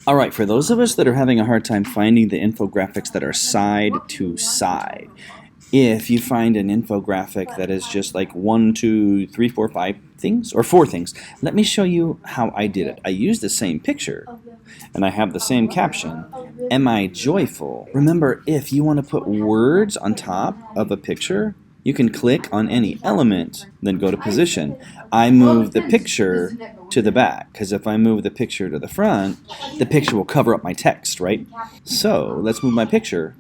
Alright, for those of us that are having a hard time finding the infographics that are side to side, if you find an infographic that is just like 1, 2, 3, 4, 5 things, or 4 things, let me show you how I did it. I used the same picture, and I have the same caption, Am I Joyful? Remember, if you want to put words on top of a picture, you can click on any element, then go to position. I move the picture to the back, because if I move the picture to the front, the picture will cover up my text, right? So let's move my picture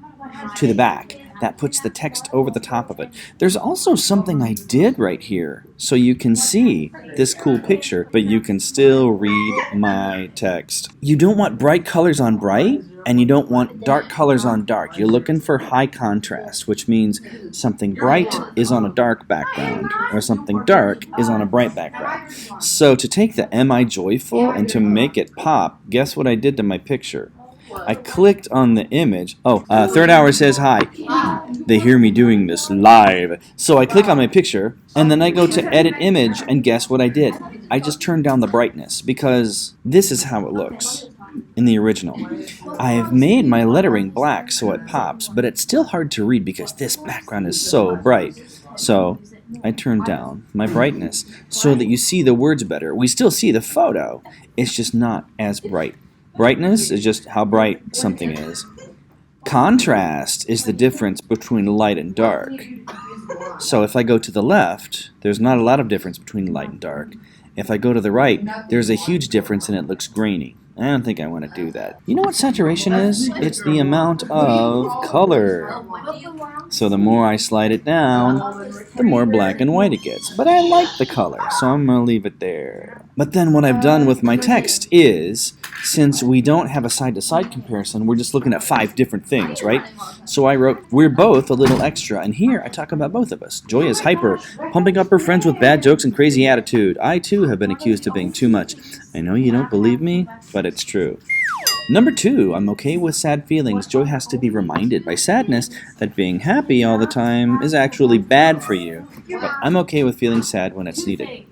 to the back. That puts the text over the top of it. There's also something I did right here, so you can see this cool picture, but you can still read my text. You don't want bright colors on bright, and you don't want dark colors on dark. You're looking for high contrast, which means something bright is on a dark background, or something dark is on a bright background. So to take the Am I Joyful and to make it pop, guess what I did to my picture? I clicked on the image. Third Hour says hi. They hear me doing this live. So I click on my picture, and then I go to edit image, and guess what I did? I just turned down the brightness, because this is how it looks in the original. I've made my lettering black so it pops, but it's still hard to read because this background is so bright. So I turned down my brightness so that you see the words better. We still see the photo, it's just not as bright. Brightness is just how bright something is. Contrast is the difference between light and dark. So if I go to the left, there's not a lot of difference between light and dark. If I go to the right, there's a huge difference and it looks grainy. I don't think I want to do that. You know what saturation is? It's the amount of color. So the more I slide it down, the more black and white it gets. But I like the color, so I'm going to leave it there. But then what I've done with my text is, since we don't have a side-to-side comparison, we're just looking at 5 different things, right? So I wrote, we're both a little extra. And here I talk about both of us. Joy is hyper, pumping up her friends with bad jokes and crazy attitude. I too have been accused of being too much. I know you don't believe me, but it's true. Number 2, I'm okay with sad feelings. Joy has to be reminded by sadness that being happy all the time is actually bad for you. But I'm okay with feeling sad when it's needed.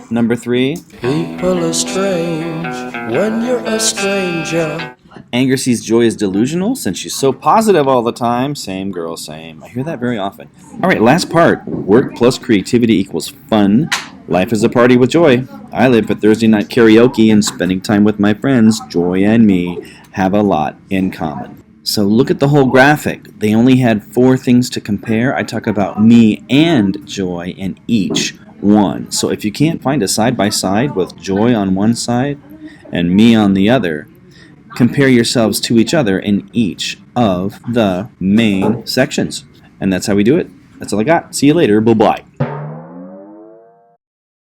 Number 3, people are strange when you're a stranger. Anger sees Joy as delusional since she's so positive all the time. Same girl, same. I hear that very often. Alright, last part. Work plus creativity equals fun. Life is a party with joy. I live for Thursday night karaoke and spending time with my friends. Joy and me have a lot in common. So look at the whole graphic. They only had 4 things to compare. I talk about me and Joy in each one. So if you can't find a side-by-side with Joy on one side and me on the other, compare yourselves to each other in each of the main sections. And that's how we do it. That's all I got. See you later. Bye-bye.